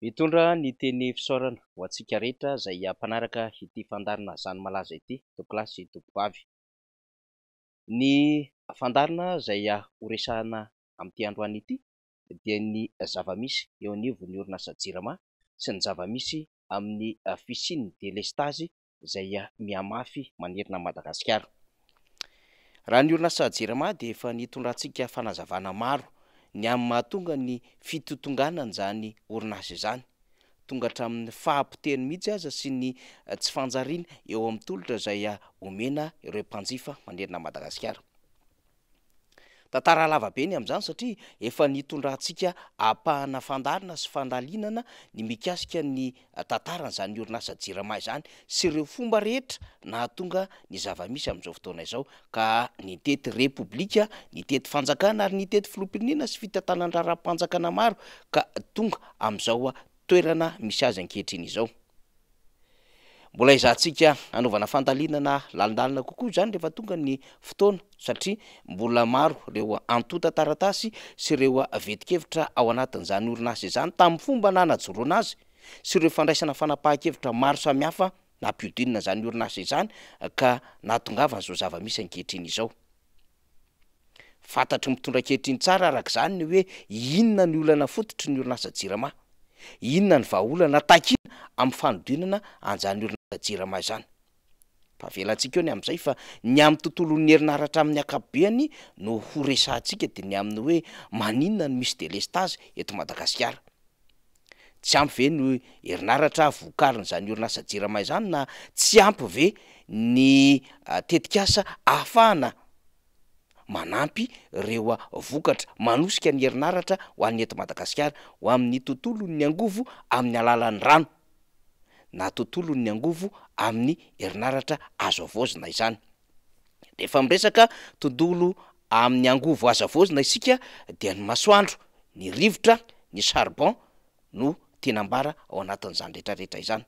Mitondra ny teny fisaorana ho antsika rehetra izay mpanaraka ity fandarina izany malaza ity, tokilasy tokovavy. Ny fandarina izay horesahana amin'ity androany ity dia ny zava-misy eo anivon'ny orinasa JIRAMA sy ny zava-misy amin'ny fisian'ny delestazy izay mihamafy manerana Madagasikara. Raha ny orinasa JIRAMA dia efa nitondrantsika fanazavana maro ny amin'ny mahatonga ny fitotonganana izany orinasa izany, tonga hatramin'ny fahampiteny mihitsy aza sy ny tsy fanjariana eo amin'ny tolotra izay omena ireo mpanjifa manerana Madagasikara. Tantara lava be ny amin'izany satria efa nitondrantsika ampahana fandarina sy fandalinana ny mikasika ny tantaran'izany orinasa JIRAMA izany sy ireo fomba rehetra nahatonga ny zava-misy amin'izao fotoana izao ka nitety repoblika, nitety fanjakana ary nitety filoham-pirenena sy fitantanan-draram-panjakana maro ka tonga amin'izao toerana misy azy ankehitriny izao. Mbola izahantsika anaovana fandalinana lalindaልና kokoa izany rehefa tonga ny fotoana satria mbola maro ireo antota taratasy sy ireo vetikevitra ao anatin'izany orinasa izany tamin'ny fomba nanajoroana azy sy ireo fandraisana fanapahan-kevitra maro samihafa nampiodinina izany orinasa izany ka nahatongavana izao zava-misy ankehitriny izao. Fantatry mitondra ankehitriny tsara arak'izany ny hoe inona ny olana fototry ny orinasa JIRAMA, inona ny vahaolana takina amin'ny fanodinana an'izany orinasa JIRAMA izany. Pavelantsika eo ny amin'izay fa ny amin'ny tontolon'ny herinaratra amin'ny akabeany no horesahantsika dia ny amin'ny hoe maninona ny misy delestazy eto Madagasikara. Tsy ampy ve ny herinaratra vokarin'izany orinasa JIRAMA izany na tsy ampy ve ny tetikasa ahafahana manampy ireo vokatra manosika ny herinaratra ho an'ny eto Madagasikara ho amin'ny tontolon'ny angovo amin'ny alalan'ny rano na tontolon'ny angovo amin'ny herinaratra azo avoazina izany. Rehefa miresaka tontolo amin'ny angovo azo avoazina isika dia ny masoandro, ny rivotra, ny charbon no tenambara ao anatin'izany rehetrarehetra izany.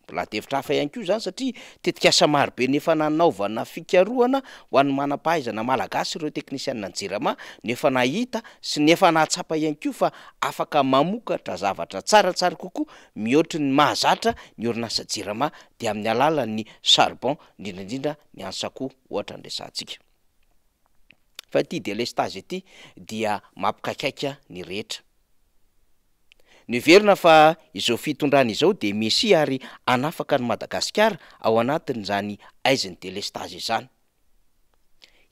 Mbola tevitra hafa ihany koa izany satria tetikasa maro be nefa nanaovana fikarohana ho an'ny manam-pahaizana malagasy ireo teknisianina JIRAMA nefa nahita sy nefa nahatsapa ihany koa fa afaka mamokatra zavatra tsaratsara kokoa mihoatry ny mahazatra ny orinasa JIRAMA dia amin'ny alalan'ny charbon indrindrindra ny ansakoa ohatra ny resahantsika. Fa ity delestazy ity dia mampikaikaika ny rehetra. Ny verina fa izao fitondrana izao dia mesy ary anafaka ny Madagasikara ao anatin'izany aiziny delestazy izany.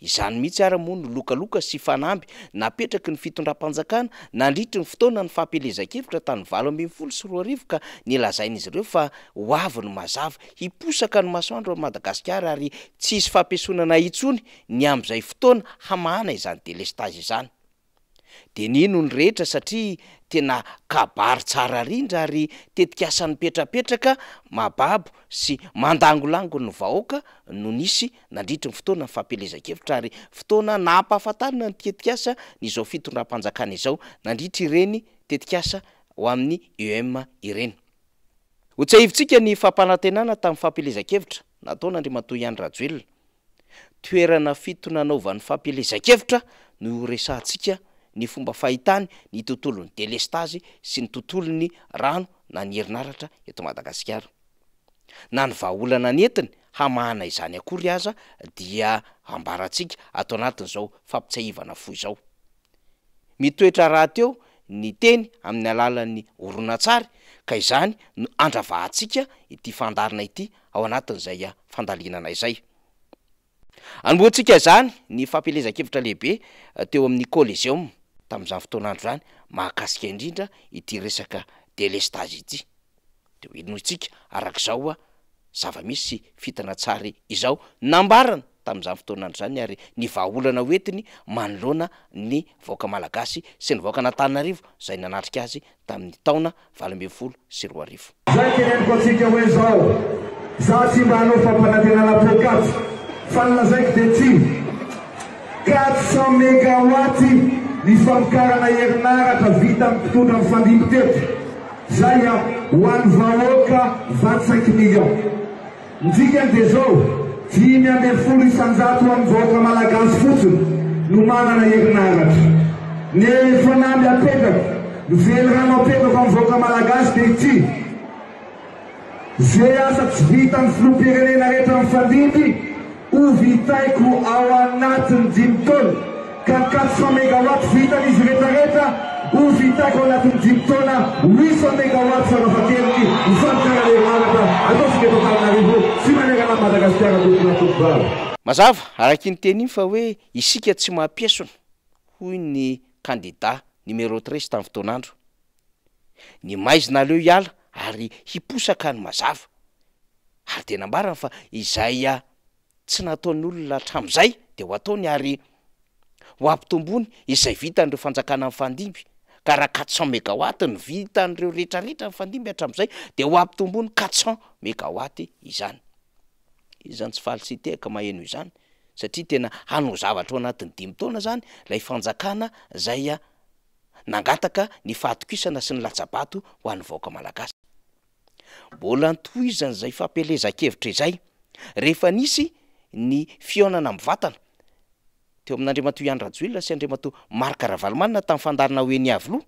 Izany mihitsy ara moa no lokaloka sy fanamby napetraky ny fitondram-panjakana nandritry ny fotoana ny fampielezan-kevitra tany 2024 ka nilazain'izy ireo fa ho avy ny mazava hiposaka ny masoandro ao Madagasikara ary tsisy fampiasonana intsony ny amin'izay fotoana hamahana izany delestazy izany. Dia nino ny rehetra satria tena kabary tsara rindra ary tetikasa nipetrapetraka mababo sy mandangolango ny vahoaka no nisy nandritry ny fotoana ny fampielezan-kevitra ary fotoana nampahafantarina ny tetikasa n'izao fitondram-panjakana izao nandritra ireny tetikasa ho amin'ny EM ireny. Hotsahivitsika ny fampanantenana tamin'ny fampielezan-kevitra nataona Andriamatoa Ihany Rajoelina. Toerana fitonanaovan'ny fampielezan-kevitra no resahantsika ny fomba fahitany ny tontolon'ny delestazy sy ny tontolon'ny rano na ny herinaratra eto Madagasikara. Na ny vahaolana netiny hamahana izany akory aza dia ambarantsika ato anatin'izao fampitsahivana fo izao. Mitoetra raha teo ny teny amin'ny alalan'ny horonan-tsary ka izany no andravahantsika ity fandarina ity ao anatin'izay fandalinana izay. Anomboantsika izany ny fampielezan-kevitra lehibe teo amin'ny Coliseum tamin'izany fotoanandro izany mahakasika indrindra ity resaka delestazy ity. Dia hoenino isika arak'izao zava-misy fitana tsara izao nambarana tamin'izany fotoanandro izany ary ny vahaolana hoentiny manoloana ny vahoaka malagasy sy ny vahoaka n'Antananarivo izay nanatrika azy tamin'ny taona 2024. Zay teneniko antsika hoe zao, za tsy mba hanao fampanantenana pôkaty fa nilazaiko dia ty 400 mégawaty ny famokarana herinaratra vita mitondra amin'ny fandimby teto. Zay ho an'ny vahoaka 25 millions. Ndikany dia zao 540 isanjato amin'ny vahoaka malagasy fotsiny no manana herinaratra. Nefa namby apetraka Mively rano apetako amin'ny vahoaka malagasy dia ity zay asa tsy vita ny filoham-pirenena rehetra mifandimby ho vitaiko ao anatin'ny 5 taona ka 400 mégawatt vitan'izy rehetrarehetra ho vitaiko ao anatin'ny 5 taona 800 mégawatt farafahakeliny mifampiarana herinaratra ataosika eto Antananarivo sy manerana Madagasikara tokontokobary. Mazava araky ny teny iny fa hoe isika tsy mampiesona hoy ny candidat numéro 13 tamin'ny fotoanandro. Ny maizina aleo hiala ary hiposaka ny mazava. Ary tena mbarana fa izay tsy nataon'olona hatramin'izay dia ho ataony ary ho ampitombony izay vitan'ireo fanjakana mifandimby. Ka raha 400 mégawatt ny vitan'ireo rehetrarehetra mifandimby hatramin'izay dia ho ampitombony 400 mégawatt izany. Izany tsy faly sy tehaka maheno izany satria tena hanao zavatra ao anatin'ny 5 taona zany ilay fanjakana izay nangataka ny fahatokisana sy ny latsabato ho an'ny vahoaka malagasy. Mbola nitohizana izay fampelezan-kevitra izay rehefa nisy ny fihaonana mivatana teo amin'Andriamatoa Iany Rajoelina sy Andriamatoa Marc Ravalomanina tamin'ny fandarina Hoeny Avoloha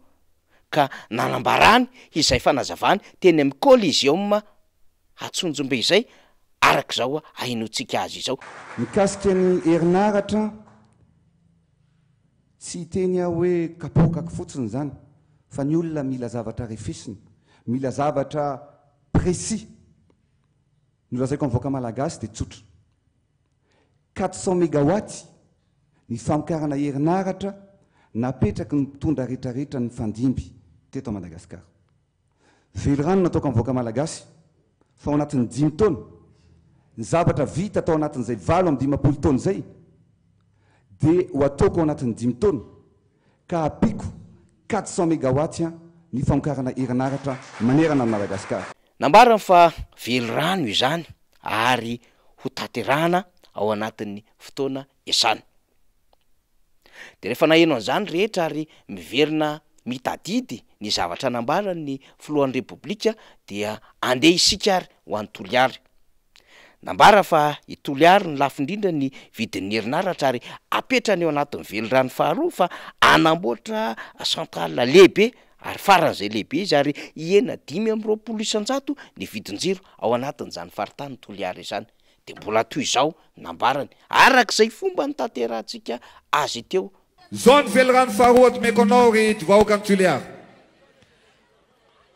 ka nanambarany izay fanazavany teny amin'ny Coliseum Atsonjombe izay arak'izao ainotsika azy izao. Mikasika ny herinaratra tsy teny hoe kapokaky fotsiny zany fa ny olona mila zavatra refesiny, mila zavatra précis. Ny lazaiko amin'ny vahoaka malagasy dia tsotra. 400 mégawatt ny famokarana herinaratra napetraky ny mpitondra rehetrarehetra ny fandimby teto Madagasikara. Velo rano nataoko amin'ny vahoaka malagasy fa ao anatin'ny 5 taona ny zavatra vita atao anatin'izay 20 taona zay dia ho ataoko ao anatin'ny 5 taona ka apiko 400 mégawatt ny famokarana herinaratra manerana amin'ny Madagasikara. Nambarana fa velo rano izany ary ho taterahana ao anatin'ny fotoana esany. Dia rehefa naheno an'izany rehetra ary miverina mitadidy ny zavatra nambarany ny filohan'ny Repoblika dia andeha isika ary ho an'ny Toliary. Nambara fa i Toliary ny lafo indrindra ny vidin'ny herinaratra ary apetrany eo anatin'ny velo rano faharoa fa anamboatra centrale lehibe ary faran'izay lehibe izy ary iena 520 isan-jato ny vidin-jiro ao anatin'izany faritany Toliary izany. Dia mbola toy izao nambarany arak'izay fomba ny tanterahantsika azy teo. Zone velo rano faharoa eto Mekonao ry vahoaka ny Toliary.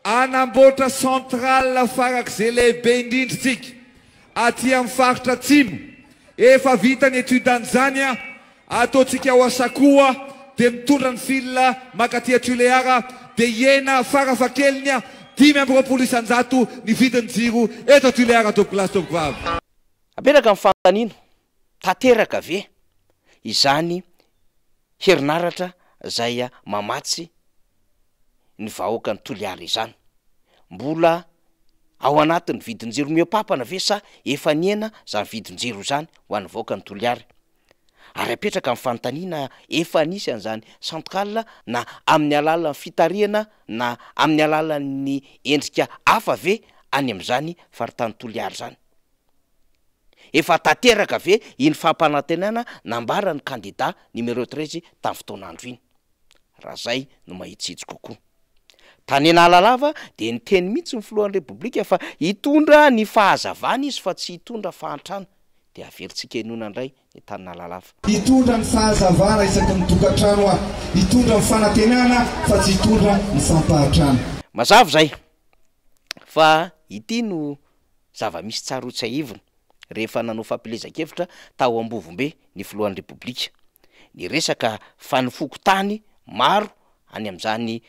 Anamboatra centrale farak'izay lehibe indrindritsika aty amin'ny faritra atsimo. Efa vita ny etudan'izany ataontsika ao Asakoa dia mitondra ny fil makaty Toliara dia iena farafahakeliny 520 isan-jato ny vidin'ny jiro eto Toliara tokolasy tokovavy. Aperaka amin'ny fantanino tanteraka ve izany herinaratra izay mamatsy ny vahoaka ny Toliary izany. Mbola ao anatin'ny vidin-jiro miopapana ve sa efa niena izany vidin-jiro izany ho an'ny vahoaka ny Toliary. Ary apetraka amin'ny fantaniana efa nisy an'izany centrale na amin'ny alalan'ny fitarihana na amin'ny alalan'ny endrika hafa ve any amin'izany faritany Toliary zany. Efa tanteraka ve iny fampanantenana nambarany candidat numéro 13 tamin'ny fotoanandro iny. Raha zay no mahitsitsy kokoa. Tanena alalava dia ny teny mihitsy ny filohan'ny Repoblika fa hitondra ny fahazavana izy fa tsy hitondra fahantrana. Dia averintsika enona indray ny tanena alalava. Hitondra ny fahazavana isaky ny tokantrano hitondra ny fanantenana fa tsy hitondra ny fampahatrana. Mazava zay fa ity no zava-misy tsarotsy aivina rehefa nanao fampilezan-kevitra tao Ambovombe ny filohan'ny Repoblika. Ny resaka fanofoko-tany maro any amin'izany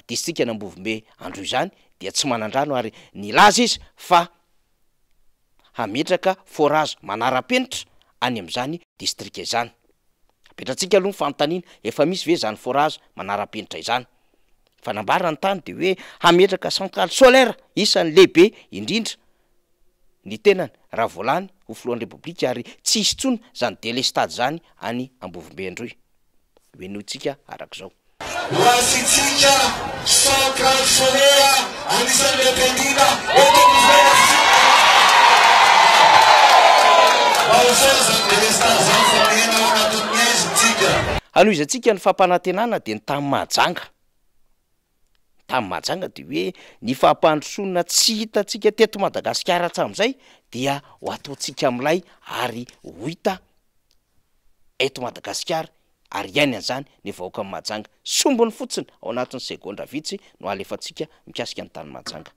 distrika ny Ambovombe andro izany dia tsy manandrano ary nilaza izy fa hametraka forage manara-penitra any amin'izany distrika izany. Apetratsika aloha ny fanontaniana efa misy ve zany forage manara-penitra izany. Fa nambara ny tany dia hoe hametraka centrale solaire isan'ny lehibe indrindra ny tenany raha voalany ho filohan'ny Repoblika ary tsy hisy tsony zany délestade zany any Ambovombe androy. Hoenotsika arak'izao. Wasitsika centrale solaire anisan'ny lehibe indrindra Hanoizatsika ny fampanantenana dia ny tany Mahajanga tamin'ny Mahajanga de hoe ny fahampandrosoana tsy hitantsika teto Madagasikara hatramin'izay dia ho ataontsika amin'ilay ary ho hita eto Madagasikara ary iainy an'izany ny vahoaka amin'ny Mahajanga. Sombony fotsiny ao anatin'ny segondra vitsy no alefantsika mikasika ny tany Mahajanga.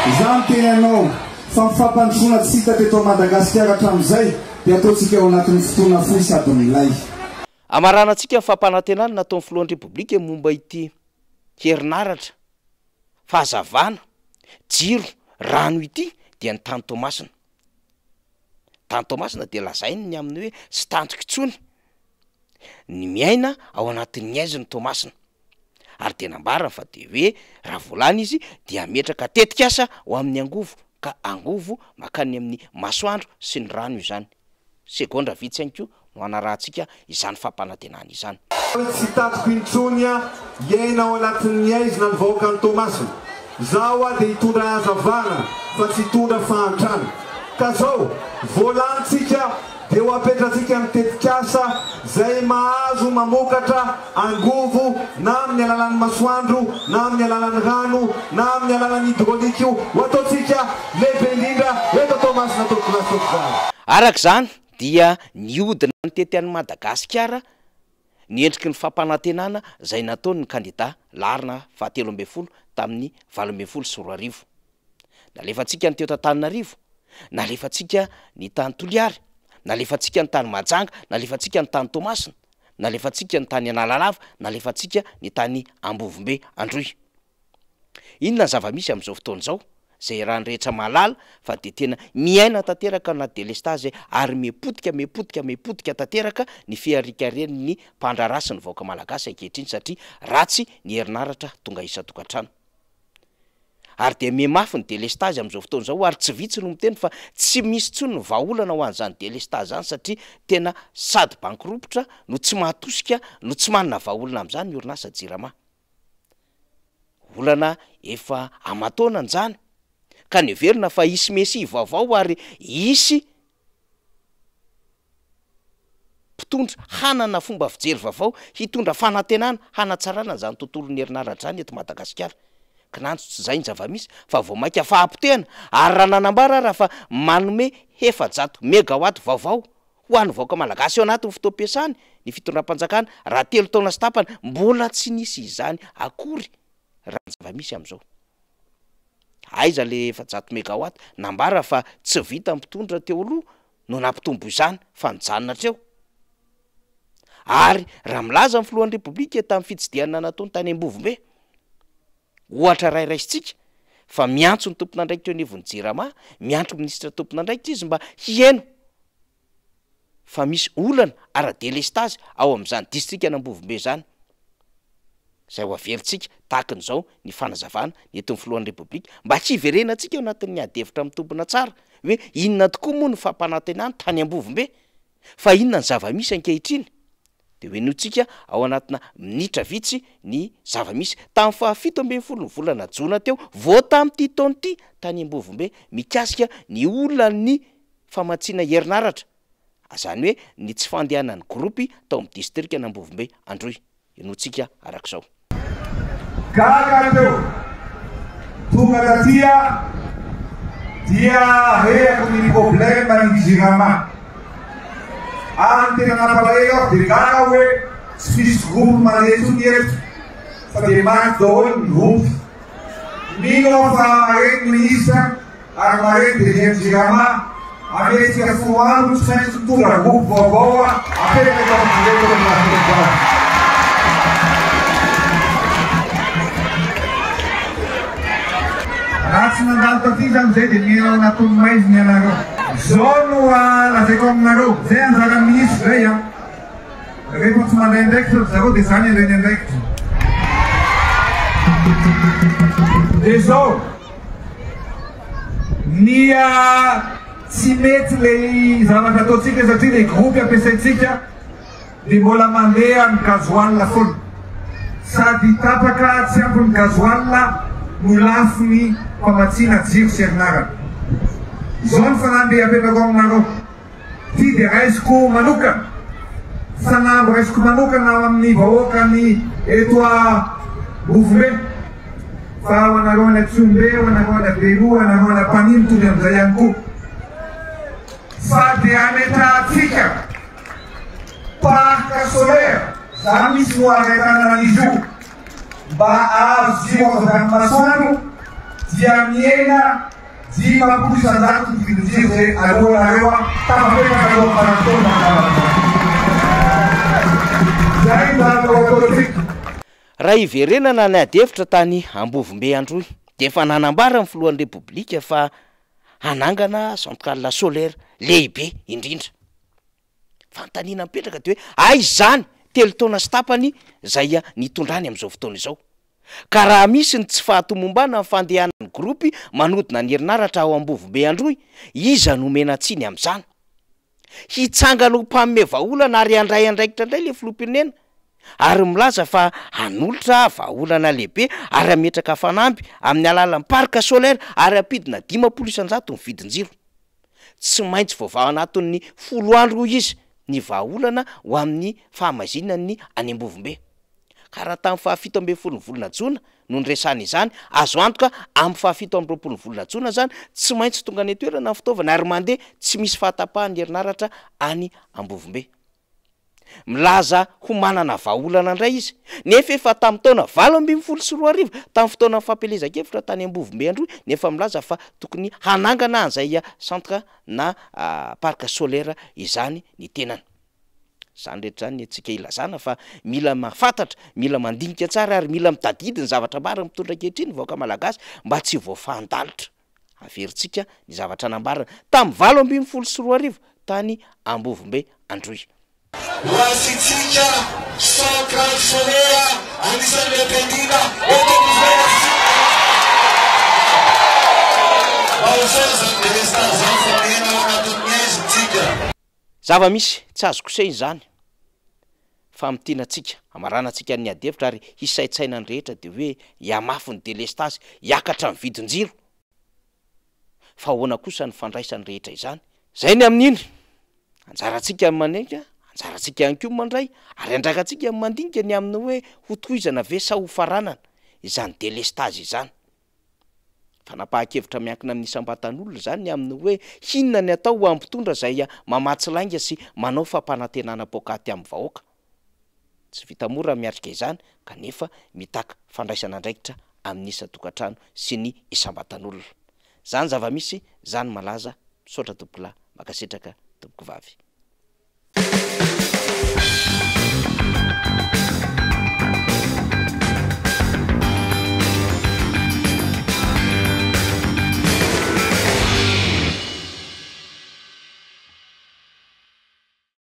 Izany tenanao fa fampandrosoana tsy hita teto Madagasikara hatramin'izay dia ataontsika ao anatin'ny fotoana fohy sady milay. Amaranantsika fampanantenana nataon'ny filohan'ny Repoblika momba ity herinaratra fahazavana jiro rano ity dia ny tany Tomasina. Tany Tomasina dia lazainy ny amin'ny hoe sy tandrokitsony ny miaina ao anatin'ny aiziny Tomasina ary tena ambarana fa de hoe raha volana izy dia metraka tetikasa ho amin'ny angovo ka angovo makany amin'ny masoandro sy ny rano izany. Segondra vitsy ihany koa no anarahantsika izany fampanantenana izany. Tsy tandroko intsony iaina ao anatin'ny aizina ny vahoakan'ny Tomasina. Zaho dia hitondra hazavana fa tsy hitondra fahantrana. Ka zao volantsika dia ho apetratsika ny tetikasa zay mahazo mamokatra angovo na amin'ny alalan'ny masoandro na amin'ny alalan'ny rano na amin'ny alalan'ny hydraulique ho ataontsika lehibe indrindra eto Tomasina tokolasokizany. Arak'izany dia niodina ny tety an'i Madagasikara ny endriky ny fampanantenana zay nataony ny kandida larina 17 tamin'ny 2024. Nalefantsika ny teo Antananarivo, nalefantsika ny tany Toliary, nalefantsika ny tany Mahajanga, nalefantsika ny tany Tomasina, nalefantsika ny tany Analalava, nalefantsika ny tany Ambovombe Androy. Inona zava-misy amin'izao fotoana izao zay raha ny rehetra malala fa de tena miaina tanteraka na délestage ary mepotika tanteraka ny fiarikaren'ny mpandrarasy ny vahoaka malagasy ankehitriny satria ratsy ny herinaratra tonga isan-tokantrano. Ary de mihamafy ny délestage amin'izao fotoana izao ary tsy vitsy no miteny fa tsy misy tsony ny vahaolana ho an'izany délestage zany satria tena sady bankiropotra no tsy mahatosika no tsy manana vahaolana amin'izany ny orinasa Jirama. Olana efa amataonany zany ka ny verina fa isy mesy vaovao ary isy mpitondra hanana fomba fijery vaovao hitondra fanantenana hanatsarana zany tontolon'ny herinaratra zany eto Madagasikara. Kananjo tsy zay ny zava-misy fa vao maika fahampotena ary raha nanambara raha fa manome 700 mégawatt vaovao ho an'ny vahoaka malagasy ao anatin'ny fotoam-piasany ny fitondram-panjakana raha 3 taona sy tapany mbola tsy nisy izany akory raha ny zava-misy amin'izao. Aiza le 700 mégawatt nambara fa tsy vita mpitondra teo aloha no nampitombo izany fa nijanona treo. Ary raha milaza amin'ny filohan'ny Repoblika tamin'ny fitsidiana nataony tany Ambovombe ohatra rairaisitsika fa miantso ny tompon'andraikitra eo anivon'ny Jirama, miantso minisitra tompon'andraikitra izy mba hieno fa misy olana ara-délestage ao amin'izany distrika an'Ambovombe zany. Zay ho averintsika tahakan'izao ny fanazavana ny eto amin'ny filohan'ny Repoblika mba tsy hiverenantsika ao anatin'ny adevitra mitombona tsara hoe inona tokoa moa ny fampanantenana tany Ambovombe fa inona ny zava-misy ankehitriny. De hoe notsika ao anatina minitra vitsy ny zava-misy tamin'ny 17 ny volana Jona teo vao tamin'ity taona ity tany Ambovombe mikasika ny olana ny famatsiana herinaratra azany hoe ny tsy fandehanan'ny gropy tao amin'ny distrika an'Ambovombe Androy. Enotsika arak'izao. Gaga teo tonga tatia dia reko ny problema ny Jirama. Ang tena napalayo, di gaga hoe tsy misy groupe maneto ny eto fa de maty daholo ny groupe. Mino fa mareny ministra ary mareny DG Jirama ametsika foano tsy maintsy tonga groupe vaovao apetraka amin'leto ny raha tsy nandalo taty zany zay dia mienao anatony maiziny ianareo. Zao no lazaiko aminareo zay anjara ministre zay a rehefa tsy mandray andraikitra zareo dia zany andrainy andraikitra. Dia zao ny tsy mety lay zavatra ataontsika satria lay groupe ampiasaintsika dia mbola mandeha amin'ny gazoalina foana sady tapaka tsy ampy ny gazoalina no lafiny famatsiana jiro sy herinaratra. Izao ny fanambe apetrako aminareo. Ty dia raisiko manokana. Sanambo raisiko manokana amin'ny vahoaka ny eto Ambovombe fa ho anareo any Tsombe, ho anareo any Belo, ho anareo any Paniny mitovy amin'izay ihany koa. Fa dia ametrahantsika parc solaire, za misy no araitana an'izy io mba azo zio avy any masoandro dia miena 10% ny vidinjiro zay alohanareo tafapetraka aloha farantaona zay mba ataotsika. Raha iverenana ny adevitra tany Ambovombe androy de efa nanambara ny filohan'ny repoblika fa hanangana centrale solaire lehibe indrindra. Fantaniana mipetraka de hoe ay zany telo taona sy tapany zay nitondrany amin'izao fotoana izao. Ka raha misy ny tsy fahatomombana ny fandehanan'ny gropy manodina ny herinaratra ao Ambovombe androy, iza nomena tsiny amin'izany. Hitsangana ho mpamme vahaolana ary handray andraikitra indray le filoham-pirenena ary milaza fa hanolotra vahaolana lehibe ary ametraka fanampy amin'ny alalan'ny parc solaire ary ampidina 10% ny vidinjiro. Tsy maintsy vaovao anatin'ny 10 andro izy ny vahaolana ho amin'ny fahamazinany any Ambovombe. Ka raha tamin'ny 17 volana Jona no nresana izany, azo antoka amin'ny 17 volana Jona zany tsy maintsy tonga ny toerana ny fitaovana ary mandeha tsy misy fahatapahany herinaratra any Ambovombe. Milaza ho manana vahaolana indray izy, nefa efa tamin'ny taona 2024 tamin'ny fotoana fampelezan-kevitra tany Ambovombe androy, nefa milaza fa tokony hanangana an'izay centre na parc solaire izany ny tenany. Zany rehetra zany antsika ilazana fa mila mahafantatra, mila mandinika tsara ary mila mitadidy ny zavatra marina mitondra ankehitriny ny vahoaka malagasy mba tsy voafahandalitra. Averintsika ny zavatra nambarana tamin'ny 2024 tany Ambovombe androy. Hoasitsika centrale solaire anisan'ny mpandina Zava-misy tsy azo kosehiny zany fa mitinantsika amaranantsika ny adevitra ary hisaitsaina ny rehetra de hoe hiamafy ny délestage hiakatra ny vidinjiro. Fa ahoana kosa ny fandraisany rehetra izany? Zay ny amin'iny anjarantsika manenka, anjarantsika ihany koa mandray ary andrakantsika mandinika ny amin'ny hoe ho tohizana ve sa ho faranana izany délestage izany. Fanapahan-kevitra miankina amin'ny isam-batan'olona zany ny amin'ny hoe hinona ny atao ho ampitondra zay mamatsilainga sy manao fampanantenana pokaty amin'ny vahoaka. Tsy vita mora miatrika izany kanefa mitaka fandraisana andraikitra amin'ny isa-tokantrano sy ny isam-batan'olona. Zany zava-misy, zany malaza, misaotra tompokolahy, makasetraka tompoko vavy.